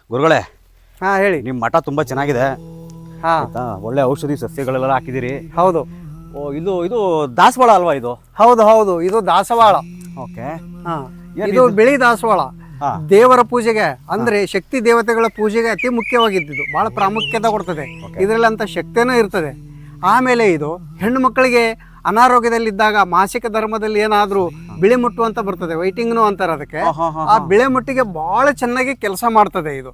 ಗುರುಗಳೇ, ಹಾ ಹೇಳಿ. ನಿಮ್ಮ ಮಠ ತುಂಬಾ ಚೆನ್ನಾಗಿದೆ. ಹಾ, ಒಳ್ಳೆ ಔಷಧಿ ಸಸ್ಯಗಳೆಲ್ಲ ಹಾಕಿದಿರಿ. ಹೌದು. ಓ, ಇದು ದಾಸವಾಳ ಅಲ್ವಾ? ಇದು ಹೌದು ಹೌದು, ಇದು ದಾಸವಾಳ. ಓಕೆ. ಹಾ, ಇದು ಬಿಳಿ ದಾಸವಾಳ. ಹಾ. ದೇವರ ಪೂಜೆಗೆ ಅಂದ್ರೆ ಶಕ್ತಿ ದೇವತೆಗಳ ಪೂಜೆಗೆ ಅತಿ ಮುಖ್ಯವಾಗಿದ್ದು ಬಹಳ ಪ್ರಾಮುಖ್ಯತೆ ಕೊಡ್ತದೆ. ಇದರಲ್ಲಿ ಅಂತ ಶಕ್ತಿನೂ ಇರ್ತದೆ. ಆಮೇಲೆ ಇದು ಹೆಣ್ಣು ಮಕ್ಕಳಿಗೆ ಅನಾರೋಗ್ಯದಲ್ಲಿದ್ದಾಗ ಮಾಸಿಕ ಧರ್ಮದಲ್ಲಿ ಏನಾದ್ರೂ ಬಿಳಿ ಮುಟ್ಟು ಅಂತ ಬರ್ತದೆ, ವೈಟಿಂಗ್ನು ಅಂತಾರೆ ಅದಕ್ಕೆ. ಆ ಬಿಳೆ ಮುಟ್ಟಿಗೆ ಬಹಳ ಚೆನ್ನಾಗಿ ಕೆಲಸ ಮಾಡ್ತದೆ ಇದು.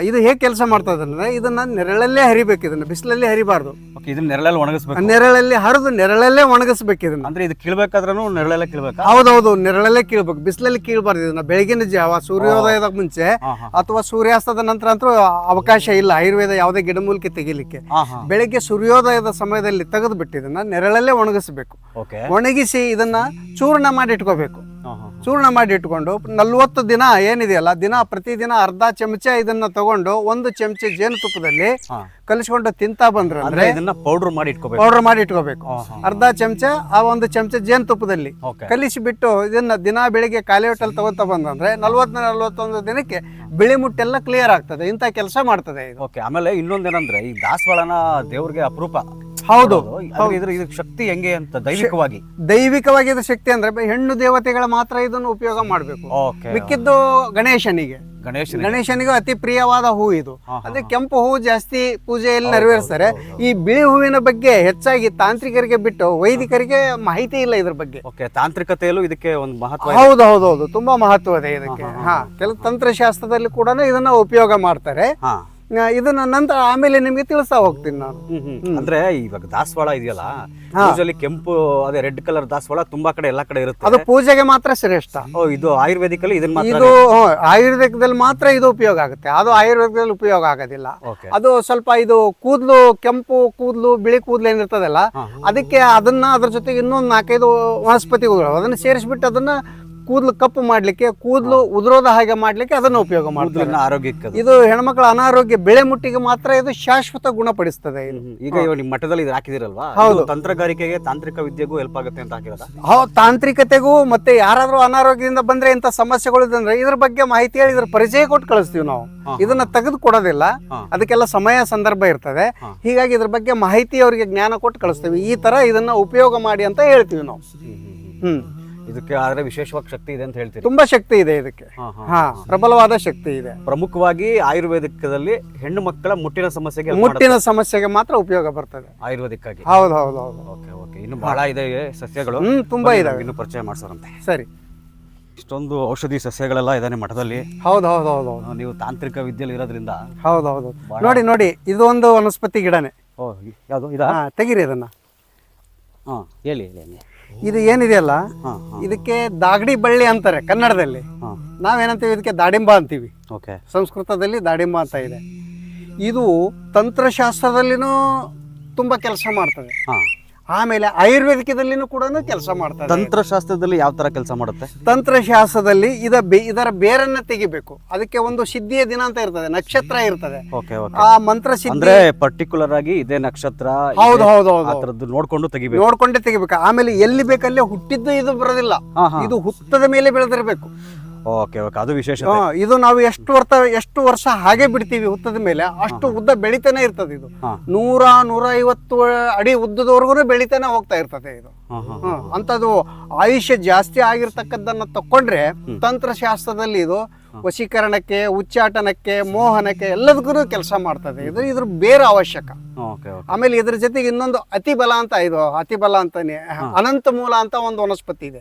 ಇದು ಹೇಗೆ ಕೆಲಸ ಮಾಡ್ತದೆ ಅಂದ್ರೆ ಇದನ್ನ ನೆರಳಲ್ಲೇ ಹರಿಬೇಕು, ಇದನ್ನ ಬಿಸಿಲಲ್ಲಿ ಹರಿಬಾರ್ದು. ಇದನ್ನ ನೆರಳಲ್ಲಿ ಒಣಗಿಸ್ಬೇಕು. ನೆರಳಲ್ಲಿ ಹರಿದು ನೆರಳಲ್ಲೇ ಒಣಗಿಸ್ಬೇಕು ಇದನ್ನ. ಅಂದ್ರೆ ಇದು ಕೀಳ್ಬೇಕಾದ್ರೂ ನೆರಳಲ್ಲೇ ಕೀಳ್ಬೇಕಾ? ಹೌದೌದು, ನೆರಳಲ್ಲೇ ಕೀಳ್ಬೇಕು, ಬಿಸಿಲಲ್ಲಿ ಕೀಳ್ಬಾರ್ದು ಇದನ್ನ. ಬೆಳಗಿನ ಜಾವ ಸೂರ್ಯೋದಯದ ಮುಂಚೆ ಅಥವಾ ಸೂರ್ಯಾಸ್ತದ ನಂತರ ಅಂತೂ ಅವಕಾಶ ಇಲ್ಲ ಆಯುರ್ವೇದ ಯಾವುದೇ ಗಿಡಮೂಲಿಕೆ ತೆಗಿಲಿಕ್ಕೆ. ಬೆಳಗ್ಗೆ ಸೂರ್ಯೋದಯದ ಸಮಯದಲ್ಲಿ ತೆಗೆದು ಬಿಟ್ಟು ಇದನ್ನ ನೆರಳಲ್ಲೇ ಒಣಗಿಸ್ಬೇಕು. ಒಣಗಿಸಿ ಇದನ್ನ ಚೂರ್ಣ ಮಾಡಿ ಇಟ್ಕೋಬೇಕು. ಚೂರ್ಣ ಮಾಡಿ ಇಟ್ಕೊಂಡು 40 ದಿನ ಏನಿದೆಯಲ್ಲ, ಪ್ರತಿದಿನ ಅರ್ಧ ಚಮಚ ಇದನ್ನ ತಗೊಂಡು 1 ಚಮಚ ಜೇನುತುಪ್ಪದಲ್ಲಿ ಕಲಿಸ್ಕೊಂಡು ತಿಂತಾ ಬಂದ್ರೆ ಅಂದ್ರೆ ಇದನ್ನ ಪೌಡರ್ ಮಾಡಿ ಇಟ್ಕೋಬೇಕು. ಅರ್ಧ ಚಮಚ ಆ 1 ಚಮಚ ಜೇನುತುಪ್ಪದಲ್ಲಿ ಕಲಿಸಿಬಿಟ್ಟು ಇದನ್ನ ದಿನ ಬೆಳಿಗ್ಗೆ ಖಾಲಿ ಹೊಟ್ಟೆಲ್ ತಗೊಂತ ಬಂದ್ರೆ 40-41 ದಿನಕ್ಕೆ ಬಿಳಿ ಮುಟ್ಟೆಲ್ಲ ಕ್ಲಿಯರ್ ಆಗ್ತದೆ. ಇಂಥ ಕೆಲಸ ಮಾಡ್ತದೆ ಇದು. ಆಮೇಲೆ ಇನ್ನೊಂದೇನಂದ್ರೆ ಈ ದಾಸವಾಳನ ದೇವ್ರಿಗೆ ಅಪರೂಪ. ಹೌದು. ಇದ್ರ ಶಕ್ತಿ ಹೆಂಗೆ ಅಂತ ದೈವಿಕವಾಗಿ ಇದು ಶಕ್ತಿ ಅಂದ್ರೆ ಹೆಣ್ಣು ದೇವತೆಗಳ ಮಾತ್ರ ಇದನ್ನು ಉಪಯೋಗ ಮಾಡ್ಬೇಕು. ಮಿಕ್ಕಿದ್ದು ಗಣೇಶನಿಗೂ ಅತಿ ಪ್ರಿಯವಾದ ಹೂ ಇದು. ಅಂದ್ರೆ ಕೆಂಪು ಹೂ ಜಾಸ್ತಿ ಪೂಜೆಯಲ್ಲಿ ನೆರವೇರಿಸ್ತಾರೆ. ಈ ಬಿಳಿ ಹೂವಿನ ಬಗ್ಗೆ ಹೆಚ್ಚಾಗಿ ತಾಂತ್ರಿಕರಿಗೆ ಬಿಟ್ಟು ವೈದಿಕರಿಗೆ ಮಾಹಿತಿ ಇಲ್ಲ ಇದ್ರ ಬಗ್ಗೆ. ತಾಂತ್ರಿಕತೆಯಲ್ಲೂ ಇದಕ್ಕೆ ಒಂದು ಮಹತ್ವ. ಹೌದು, ತುಂಬಾ ಮಹತ್ವ ಇದೆ ಇದಕ್ಕೆ. ಕೆಲವು ತಂತ್ರಶಾಸ್ತ್ರದಲ್ಲಿ ಕೂಡ ಇದನ್ನ ಉಪಯೋಗ ಮಾಡ್ತಾರೆ. ಇದನ್ನ ನಂತರ ಆಮೇಲೆ ನಿಮ್ಗೆ ತಿಳಿಸ್ತಾ ಹೋಗ್ತೀನಿ ನಾನು. ಅಂದ್ರೆ ಇವಾಗ ದಾಸವಾಳ ಇದೆಯಲ್ಲ, ಯೂಶಲಿ ಕೆಂಪು ಅದೇ ರೆಡ್ ಕಲರ್ ದಾಸವಾಳ ತುಂಬಾ ಕಡೆ ಎಲ್ಲಾ ಕಡೆ ಇರುತ್ತೆ. ಅದು ಪೂಜೆಗೆ ಮಾತ್ರ ಶ್ರೇಷ್ಠ. ಇದು ಆಯುರ್ವೇದಿಕಲ್ಲಿ ಇದು ಆಯುರ್ವೇದದಲ್ಲಿ ಮಾತ್ರ ಇದು ಉಪಯೋಗ ಆಗುತ್ತೆ. ಅದು ಆಯುರ್ವೇದದಲ್ಲಿ ಉಪಯೋಗ ಆಗೋದಿಲ್ಲ. ಅದು ಸ್ವಲ್ಪ ಇದು ಕೂದಲು, ಕೆಂಪು ಕೂದಲು, ಬಿಳಿ ಕೂದಲು ಏನಿರ್ತದಲ್ಲ, ಅದಕ್ಕೆ ಅದನ್ನ ಅದ್ರ ಜೊತೆಗೆ ಇನ್ನೊಂದು 4-5 ವನಸ್ಪತಿಗಳು ಅದನ್ನ ಸೇರಿಸ್ಬಿಟ್ಟು ಅದನ್ನ ಕೂದಲು ಕಪ್ಪು ಮಾಡ್ಲಿಕ್ಕೆ, ಕೂದಲು ಉದುರೋದ ಹಾಗೆ ಮಾಡ್ಲಿಕ್ಕೆ ಅದನ್ನ ಉಪಯೋಗ ಮಾಡ್ತಾರೆ. ಆರೋಗ್ಯಕ್ಕೆ ಇದು ಹೆಣ್ಮಕ್ಳ ಅನಾರೋಗ್ಯ ಬೆಳೆ ಮುಟ್ಟಿಗೆ ಮಾತ್ರ ಇದು ಶಾಶ್ವತ ಗುಣಪಡಿಸ್ತದೆ. ಈಗ ನಿಮ್ಮ ಮಠದಲ್ಲಿ ಇದು ಹಾಕಿದಿರಲ್ವಾ? ಹೌದು. ತಂತ್ರಗಾರಿಕೆಗೆ, ತಾಂತ್ರಿಕ ವಿದ್ಯೆಗೂ ಹೆಲ್ಪ್ ಆಗುತ್ತೆ ಅಂತ ಹಾಕಿರೋದಾ? ಹೌದು, ತಾಂತ್ರಿಕತೆಗೂ ಮತ್ತೆ ಯಾರಾದ್ರೂ ಅನಾರೋಗ್ಯದಿಂದ ಬಂದ್ರೆ ಇಂಥ ಸಮಸ್ಯೆಗಳು ಇದ್ರೆ ಇದ್ರ ಬಗ್ಗೆ ಮಾಹಿತಿ ಹೇಳಿ ಇದ್ರ ಪರಿಚಯ ಕೊಟ್ಟು ಕಳಿಸ್ತೀವಿ ನಾವು. ಇದನ್ನ ತೆಗೆದು ಕೊಡೋದಿಲ್ಲ, ಅದಕ್ಕೆಲ್ಲ ಸಮಯ ಸಂದರ್ಭ ಇರ್ತದೆ. ಹೀಗಾಗಿ ಇದ್ರ ಬಗ್ಗೆ ಮಾಹಿತಿ ಅವರಿಗೆ ಜ್ಞಾನ ಕೊಟ್ಟು ಕಳಿಸ್ತೀವಿ. ಈ ತರ ಇದನ್ನ ಉಪಯೋಗ ಮಾಡಿ ಅಂತ ಹೇಳ್ತೀವಿ ನಾವು. ಇದಕ್ಕೆ ಆದ್ರೆ ವಿಶೇಷವಾಗಿ ಶಕ್ತಿ ಇದೆ ಅಂತ ಹೇಳ್ತೀವಿ. ತುಂಬಾ ಶಕ್ತಿ ಇದೆ ಇದಕ್ಕೆ. ಪ್ರಬಲವಾದ ಶಕ್ತಿ ಇದೆ. ಪ್ರಮುಖವಾಗಿ ಆಯುರ್ವೇದಿಕದಲ್ಲಿ ಹೆಣ್ಣು ಮಕ್ಕಳ ಮುಟ್ಟಿನ ಸಮಸ್ಯೆಗೆ ಮಾತ್ರ ಉಪಯೋಗ ಬರ್ತದೆ ಆಯುರ್ವೇದಿಕ್ಕಾಗಿ. ಹೌದು. ಇನ್ನು ಬಹಳ ಇದೆ ಸಸ್ಯಗಳು, ತುಂಬಾ ಇದಾವೆ. ಇನ್ನು ಪರಿಚಯ ಮಾಡ್ಸೋರಂತೆ. ಸರಿ. ಇಷ್ಟೊಂದು ಔಷಧಿ ಸಸ್ಯಗಳೆಲ್ಲ ಇದೆ ನಿಮ್ಮ ಮಠದಲ್ಲಿ. ಹೌದು. ನೀವು ತಾಂತ್ರಿಕ ವಿದ್ಯೆಯಲ್ಲಿ ಇರೋದ್ರಿಂದ. ಹೌದು. ನೋಡಿ ಇದು ಒಂದು ವನಸ್ಪತಿ ಗಿಡನೇ. ಯಾವುದು ಇದಾ? ತೆಗಿರಿ ಅದನ್ನ. ಹೇಳಿ. ಇದು ಏನಿದೆಯಲ್ಲ, ಇದಕ್ಕೆ ದಾಗಡಿ ಬಳ್ಳಿ ಅಂತಾರೆ ಕನ್ನಡದಲ್ಲಿ. ನಾವೇನಂತೀವಿ ಇದಕ್ಕೆ ದಾಡಿಂಬ ಅಂತೀವಿ. ಸಂಸ್ಕೃತದಲ್ಲಿ ದಾಡಿಂಬ ಅಂತ ಇದೆ. ಇದು ತಂತ್ರಶಾಸ್ತ್ರದಲ್ಲಿನೂ ತುಂಬಾ ಕೆಲಸ ಮಾಡ್ತದೆ. ಆಮೇಲೆ ಆಯುರ್ವೇದಿಕದಲ್ಲಿನೂ ಕೂಡ ಕೆಲಸ ಮಾಡ್ತಾರೆ. ತಂತ್ರಶಾಸ್ತ್ರದಲ್ಲಿ ಯಾವ ತರ ಕೆಲಸ ಮಾಡುತ್ತೆ? ತಂತ್ರಶಾಸ್ತ್ರದಲ್ಲಿ ಇದರ ಬೇರನ್ನ ತೆಗಿಬೇಕು. ಅದಕ್ಕೆ ಒಂದು ಸಿದ್ಧಿಯ ದಿನ ಅಂತ ಇರ್ತದೆ, ನಕ್ಷತ್ರ ಇರ್ತದೆ. ಆ ಮಂತ್ರ ಸಿದ್ಧಿ ಪರ್ಟಿಕ್ಯುಲರ್ ಆಗಿ ಇದೇ ನಕ್ಷತ್ರ. ಹೌದು. ನೋಡ್ಕೊಂಡೇ ತೆಗಿಬೇಕು. ಆಮೇಲೆ ಎಲ್ಲಿ ಬೇಕಲ್ಲೇ ಹುಟ್ಟಿದ್ದು ಇದು ಬರೋದಿಲ್ಲ, ಇದು ಹುತ್ತದ ಮೇಲೆ ಬೆಳೆದಿರ್ಬೇಕು. ಅದು ವಿಶೇಷ. ಇದು ನಾವು ಎಷ್ಟು ವರ್ಷ ಹಾಗೆ ಬಿಡ್ತೀವಿ ಹುತ್ತದ ಮೇಲೆ, ಅಷ್ಟು ಉದ್ದ ಬೆಳಿತಾನೆ ಇರ್ತದೆ. ಇದು 100-150 ಅಡಿ ಉದ್ದದವರೆಗೂ ಬೆಳಿತಾನೆ ಹೋಗ್ತಾ ಇರ್ತದೆ ಇದು. ಅಂತದ್ದು ಆಯುಷ್ಯ ಜಾಸ್ತಿ ಆಗಿರ್ತಕ್ಕದ್ದನ್ನ ತಕೊಂಡ್ರೆ ತಂತ್ರಶಾಸ್ತ್ರದಲ್ಲಿ ಇದು ವಶೀಕರಣಕ್ಕೆ, ಉಚ್ಚಾಟನಕ್ಕೆ, ಮೋಹನಕ್ಕೆ ಎಲ್ಲದಕ್ಕೂ ಕೆಲಸ ಮಾಡ್ತದೆ. ಇದ್ರ ಬೇರೆ ಅವಶ್ಯಕ. ಆಮೇಲೆ ಇದ್ರ ಜೊತೆಗೆ ಇನ್ನೊಂದು ಅತಿಬಲ ಅಂತಾನೆ ಅನಂತ ಮೂಲ ಅಂತ ಒಂದು ವನಸ್ಪತಿ ಇದೆ.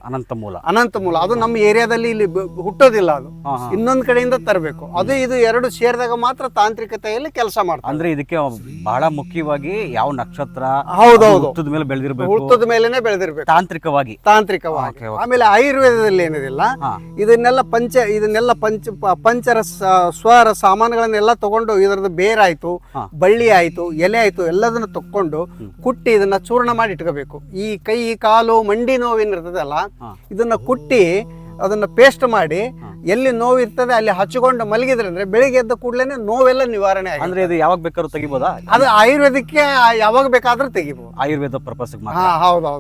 ಅನಂತ ಮೂಲ ಅದು ನಮ್ಮ ಏರಿಯಾದಲ್ಲಿ ಇಲ್ಲಿ ಹುಟ್ಟೋದಿಲ್ಲ. ಅದು ಇನ್ನೊಂದ್ ಕಡೆಯಿಂದ ತರಬೇಕು. ಇದು ಎರಡು ಸೇರಿದಾಗ ಮಾತ್ರ ತಾಂತ್ರಿಕತೆಯಲ್ಲಿ ಕೆಲಸ ಮಾಡ್ತಾರೆ. ಅಂದ್ರೆ ಇದಕ್ಕೆ ಬಹಳ ಮುಖ್ಯವಾಗಿ ಯಾವ ನಕ್ಷತ್ರ ಹುತ್ತದ ಮೇಲೆ ಬೆಳೆದಿರ್ಬೇಕು, ಹುತ್ತದ ಮೇಲೆನೆ ಬೆಳೆದಿರ್ಬೇಕು ತಾಂತ್ರಿಕವಾಗಿ. ಆಮೇಲೆ ಆಯುರ್ವೇದದಲ್ಲಿ ಏನಿದಿಲ್ಲ, ಇದನ್ನೆಲ್ಲ ಪಂಚರ ಸ್ವರ ಸಾಮಾನುಗಳನ್ನೆಲ್ಲ ತಗೊಂಡು ಇದರದ್ದು ಬೇರಾಯ್ತು, ಬಳ್ಳಿ ಆಯ್ತು, ಎಲೆ ಆಯ್ತು, ಎಲ್ಲದನ್ನ ತಕೊಂಡು ಕುಟ್ಟಿ ಇದನ್ನ ಚೂರ್ಣ ಮಾಡಿ ಇಟ್ಕೋಬೇಕು. ಈ ಕೈ, ಕಾಲು, ಮಂಡಿ ನೋವೇನಿರ್ತದಲ್ಲ, ಇದನ್ನ ಕುಟ್ಟಿ ಅದನ್ನ ಪೇಸ್ಟ್ ಮಾಡಿ ಎಲ್ಲಿ ನೋವು ಇರ್ತದೆ ಅಲ್ಲಿ ಹಚ್ಚಿಕೊಂಡು ಮಲಗಿದ್ರೆ ಅಂದ್ರೆ ಬೆಳಿಗ್ಗೆ ಎದ್ದ ಕೂಡಲೇ ನೋವೆಲ್ಲ ನಿವಾರಣೆ ಆಗುತ್ತೆ. ಅಂದ್ರೆ ಇದು ಯಾವಾಗ ಬೇಕಾದ್ರೂ ತೆಗಿಬೋದಾ? ಅದು ಆಯುರ್ವೇದಕ್ಕೆ ಯಾವಾಗ ಬೇಕಾದ್ರೂ ತೆಗಿಬಹುದು. ಆಯುರ್ವೇದ ಪರ್ಪಸ್. ಹೌದು.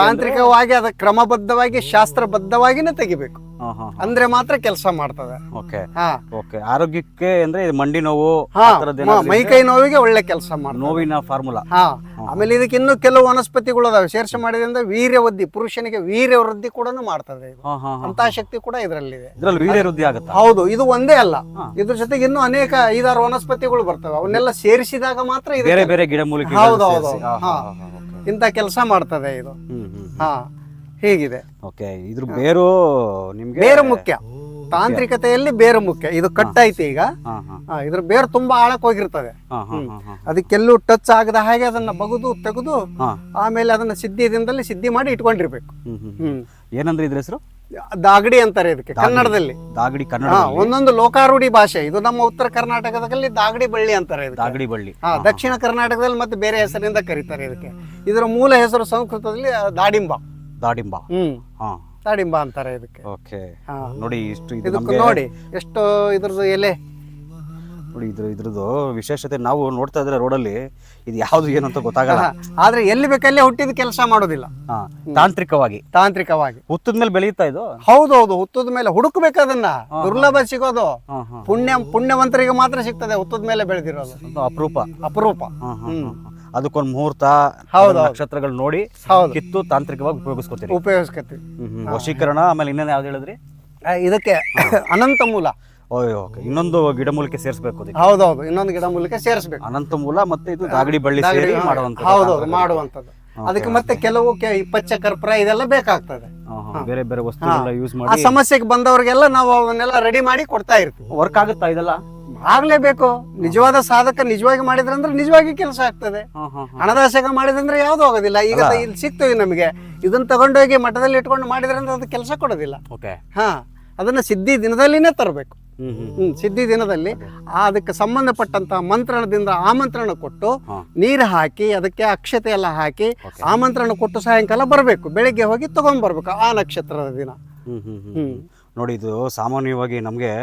ತಾಂತ್ರಿಕವಾಗಿ ಅದ ಕ್ರಮಬದ್ಧವಾಗಿ ಶಾಸ್ತ್ರಬದ್ಧವಾಗಿನೇ ತೆಗಿಬೇಕು. ಹಾ ಹಾ ಅಂದ್ರೆ ಮಾತ್ರ ಕೆಲಸ ಮಾಡ್ತದೆ. ಓಕೆ ಹಾ ಓಕೆ. ಆರೋಗ್ಯಕ್ಕೆ ಅಂದ್ರೆ ಇದು ಮಂಡಿ ನೋವು ಹಾ ಆ ಥರದ್ದು ಏನಾದ್ರು ಮೈ ಕೈ ನೋವಿಗೆ ಒಳ್ಳೆ ಕೆಲಸ ಮಾಡ್ತದೆ. ನೋವಿನ ಫಾರ್ಮುಲಾ. ಹಾ ಆಮೇಲೆ ಇದಕ್ಕೆ ಇನ್ನೂ ಕೆಲವು ವನಸ್ಪತಿಗಳು ಅದಾವೆ ಸೇರ್ಸಿ ಮಾಡಿದ್ರಿಂದ ವೀರ್ಯವೃದ್ಧಿ, ಪುರುಷನಿಗೆ ವೀರ್ಯವೃದ್ಧಿ ಕೂಡ ಮಾಡ್ತದೆ ಇದು. ಹಾ ಹಾ ಹಾ. ಅಂತ ಶಕ್ತಿ ಕೂಡ ಇದರಲ್ಲಿದೆ. ಇದ್ರಲ್ಲಿ ವೀರ್ಯ ವೃದ್ಧಿ ಆಗುತ್ತಾ? ಹೌದು, ಇದು ಒಂದೇ ಅಲ್ಲ, ಇದ್ರ ಜೊತೆಗೆ ಇನ್ನೂ ಅನೇಕ 5-6 ವನಸ್ಪತಿಗಳು ಬರ್ತವೆ. ಅವನ್ನೆಲ್ಲ ಸೇರಿಸಿದಾಗ ಮಾತ್ರ ಇದು ಬೇರೆ ಬೇರೆ ಗಿಡಮೂಲಿಕೆ. ಹೌದು ಹೌದು ಹಾ ಇಂಥ ಕೆಲಸ ಮಾಡ್ತದೆ ಇದು. ಹಾ ಹೀಗಿದೆ. ಓಕೆ. ಇದ್ರ ಬೇರು ನಿಮ್ಗೆ ಬೇರು ಮುಖ್ಯ, ತಾಂತ್ರಿಕತೆಯಲ್ಲಿ ಬೇರು ಮುಖ್ಯ. ಇದು ಕಟ್ಟೈತಿ ಈಗ, ಹಾ ಹಾ ಇದ್ರ ಬೇರು ತುಂಬಾ ಆಳಕ್ಕೆ ಹೋಗಿರ್ತದೆ. ಹಾ ಹಾ ಹಾ. ಅದಕ್ಕೆಲ್ಲೂ ಟಚ್ ಆಗದ ಹಾಗೆ ಅದನ್ನ ಬಗುದು ತೆಗೆದು ಹಾ. ಆಮೇಲೆ ಅದನ್ನ ಸಿದ್ಧಿದಿಂದಲೇ ಸಿದ್ಧಿ ಮಾಡಿ ಇಟ್ಕೊಂಡಿರ್ಬೇಕು. ಏನಂದ್ರೆ ಇದ್ರ ಹೆಸರು? ದಾಗಡಿ ಅಂತಾರೆ ಇದಕ್ಕೆ ಕನ್ನಡದಲ್ಲಿ. ದಾಗಡಿ ಕನ್ನಡ. ಒಂದೊಂದು ಲೋಕಾರೂಢಿ ಭಾಷೆ ಇದು. ನಮ್ಮ ಉತ್ತರ ಕರ್ನಾಟಕದಲ್ಲಿ ದಾಗಡಿ ಬಳ್ಳಿ ಅಂತಾರೆ ಇದಕ್ಕೆ. ದಾಗಡಿ ಬಳ್ಳಿ. ದಕ್ಷಿಣ ಕರ್ನಾಟಕದಲ್ಲಿ ಮತ್ತೆ ಬೇರೆ ಹೆಸರಿನಿಂದ ಕರೀತಾರೆ ಇದಕ್ಕೆ. ಇದರ ಮೂಲ ಹೆಸರು ಸಂಸ್ಕೃತದಲ್ಲಿ ದಾಡಿಂಬ. ದಾಡಿಂಬ. ಹಾ ದಾಡಿಂಬ ಅಂತಾರೆ ಇದಕ್ಕೆ. ಓಕೆ. ನೋಡಿ ಇಷ್ಟು ಇದು ಇದಕ್ಕೆ ನಮ್ಗೆ ನೋಡಿ ಎಷ್ಟು ಇದ್ರದ್ದು ಎಲೆ ನೋಡಿ. ಇದ್ರದ್ದು ವಿಶೇಷತೆ ನಾವು ನೋಡ್ತಾ ಇದ್ರೆ ರೋಡಲ್ಲಿ ಇದು ಯಾವ್ದು ಏನು ಅಂತ ಗೊತ್ತಾಗಲ್ಲ. ಆದ್ರೆ ಎಲ್ಲಿ ಬೇಕಲ್ಲೇ ಹುಟ್ಟಿದ ಕೆಲಸ ಮಾಡೋದಿಲ್ಲ. ಹಾ ತಾಂತ್ರಿಕವಾಗಿ ತಾಂತ್ರಿಕವಾಗಿ ಹುತ್ತದ ಮೇಲೆ ಬೆಳೆಯುತ್ತಾ ಇದು. ಹೌದೌದು, ಹುತ್ತದ ಮೇಲೆ ಹುಡುಕ್ಬೇಕು ಅದನ್ನ. ದುರ್ಲಭ ಸಿಗೋದು. ಹಾ ಹಾ. ಪುಣ್ಯವಂತರಿಗೆ ಮಾತ್ರ ಸಿಗ್ತದೆ ಹುತ್ತದ ಮೇಲೆ ಬೆಳೆದಿರೋದು. ಅದು ಅಪರೂಪ. ಅಪರೂಪ. ಹಾ ಹಾ ಹಾ. ಅದಕ್ಕೊಂದು ಮುಹೂರ್ತ, ಹೌದು. ನಕ್ಷತ್ರಗಳು ನೋಡಿ ಹೌದು. ಕಿತ್ತು ತಾಂತ್ರಿಕವಾಗಿ ಉಪಯೋಗಿಸ್ಕೊತೀರಿ. ಉಪಯೋಗಿಸ್ಕತ್ತೀವಿ. ವಶೀಕರಣ. ಆಮೇಲೆ ಇನ್ನೇನು ಯಾವ್ದು ಹೇಳಿದ್ರಿ? ಇದಕ್ಕೆ ಅನಂತ ಮೂಲ. ಓಕೆ. ಇನ್ನೊಂದು ಗಿಡಮೂಲಿಕೆ ಸೇರಿಸಬೇಕು ಅದಕ್ಕೆ. ಹೌದೌದು, ಇನ್ನೊಂದು ಗಿಡಮೂಲಿಕೆ ಸೇರಿಸಬೇಕು. ಅನಂತ ಮೂಲ ಮತ್ತೆ ಇದು ದಾಗಡಿ ಬಳ್ಳಿ ಸೇರಿ ಮಾಡುವಂತ. ಹೌದೌದು, ಮಾಡುವಂತದ್ದು. ಅದಕ್ಕೆ ಮತ್ತೆ ಕೆಲವು ಪಚ್ಚ ಕರ್ಪೂರ ಇದೆಲ್ಲ ಬೇಕಾಗ್ತದೆ. ಬೇರೆ ಬೇರೆ ವಸ್ತುಗಳನ್ನ ಯೂಸ್ ಆ ಮಾಡಿ ಸಮಸ್ಯೆಗೆ ಬಂದವರಿಗೆಲ್ಲ ನಾವು ಅವನ್ನೆಲ್ಲ ರೆಡಿ ಮಾಡಿ ಕೊಡ್ತಾ ಇರ್ತೀವಿ. ವರ್ಕ್ ಆಗುತ್ತಾ ಇದೆಲ್ಲ? ಆಗ್ಲೇಬೇಕು. ನಿಜವಾದ ಸಾಧಕ ನಿಜವಾಗಿ ಮಾಡಿದ್ರಂದ್ರೆ ನಿಜವಾಗಿ ಕೆಲಸ ಆಗ್ತದೆ. ಹಣದಾಸೆಗೆ ಮಾಡಿದಂದ್ರೆ ಯಾವ್ದು ಆಗೋದಿಲ್ಲ. ಈಗ ಇಲ್ಲಿ ಸಿಗ್ತವೆ ನಮಗೆ. ಇದನ್ನ ತಗೊಂಡೋಗಿ ಮಠದಲ್ಲಿ ಇಟ್ಕೊಂಡು ಮಾಡಿದ್ರಂದ್ರೆ ಅದು ಕೆಲಸ ಕೊಡೋದಿಲ್ಲ. ಓಕೆ. ಹಾ ಅದನ್ನ ಸಿದ್ಧಿ ದಿನದಲ್ಲಿನೇ ತರಬೇಕು. ಸಿದ್ಧಿ ದಿನದಲ್ಲಿ ಅದಕ್ಕೆ ಸಂಬಂಧಪಟ್ಟಂತ ಮಂತ್ರಣದಿಂದ ಆಮಂತ್ರಣ ಕೊಟ್ಟು ನೀರು ಹಾಕಿ ಅದಕ್ಕೆ ಅಕ್ಷತೆ ಎಲ್ಲ ಹಾಕಿ ಆಮಂತ್ರಣ ಕೊಟ್ಟು ಸಾಯಂಕಾಲ ಬರಬೇಕು. ಬೆಳಿಗ್ಗೆ ಹೋಗಿ ತಗೊಂಡ್ ಬರ್ಬೇಕು ಆ ನಕ್ಷತ್ರದ ದಿನ. ನೋಡಿ, ಇದು ಸಾಮಾನ್ಯವಾಗಿ ನಮ್ಗೆ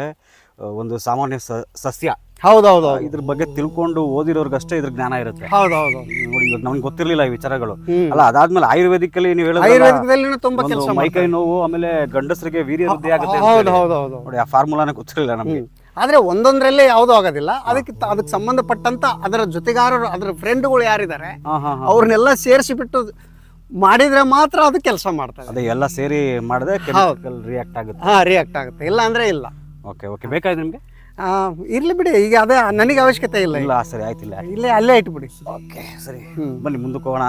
ಒಂದು ಸಾಮಾನ್ಯ ಸಸ್ಯ. ಹೌದೌದು. ಇದ್ರ ಬಗ್ಗೆ ತಿಳ್ಕೊಂಡು ಓದಿರೋರ್ಗಷ್ಟೇ ಇದ್ರ ಜ್ಞಾನ ಇರುತ್ತೆ. ಹೌದೌದು. ನೋಡಿ, ಇವಾಗ ನಮ್ಗೆ ಗೊತ್ತಿರ್ಲಿಲ್ಲ ಈ ವಿಚಾರಗಳು. ಅಲ್ಲ, ಅದಾದ್ಮೇಲೆ ಆಯುರ್ವೇದಿಕ್ ಅಲ್ಲಿ ನೀವು ಹೇಳಿದ್ರೆ ಆಯುರ್ವೇದದಲ್ಲಿ ತುಂಬಾ ಕೆಲಸ ಮೈಕೈ ನೋವು, ಆಮೇಲೆ ಗಂಡಸರಿಗೆ ವೀರ್ಯ ವೃದ್ಧಿ ಆಗುತ್ತೆ. ಹೌದೌದು. ನೋಡಿ, ಆ ಫಾರ್ಮುಲಾನೇ ಗೊತ್ತಿರಲಿಲ್ಲ ನಮ್ಗೆ. ಆದ್ರೆ ಒಂದೊಂದ್ರಲ್ಲೇ ಯಾವ್ದು ಆಗೋದಿಲ್ಲ. ಅದಕ್ಕೆ ಸಂಬಂಧಪಟ್ಟಂತ ಅದರ ಜೊತೆಗಾರರು, ಅದರ ಫ್ರೆಂಡ್ಗಳು ಯಾರಿದ್ದಾರೆ ಅವ್ರನ್ನೆಲ್ಲ ಸೇರಿಸಿ ಬಿಟ್ಟು ಮಾಡಿದ್ರೆ ಮಾತ್ರ ಅದು ಕೆಲಸ ಮಾಡ್ತಾರೆ. ಅದೇ ಎಲ್ಲ ಸೇರಿ ಮಾಡಿದ್ರೆ ಕೆಮಿಕಲ್ ರಿಯಾಕ್ಟ್ ಆಗುತ್ತೆ. ರಿಯಾಕ್ಟ್ ಆಗುತ್ತೆ, ಇಲ್ಲ ಅಂದ್ರೆ ಇಲ್ಲ. Okay okay. ಬೇಕಾಯ್ತು ನಿಮ್ಗೆ? ಇರ್ಲಿ ಬಿಡಿ, ಈಗ ಅದೇ ನನಗೆ ಅವಶ್ಯಕತೆ ಇಲ್ಲ. ಇಲ್ಲ, ಸರಿ ಆಯ್ತಿಲ್ಲ, ಇಲ್ಲೇ ಅಲ್ಲೇ ಇಟ್ಬಿಡಿ. ಓಕೆ ಸರಿ. ಬನ್ನಿ ಮುಂದಕ್ಕೆ ಹೋಗೋಣ.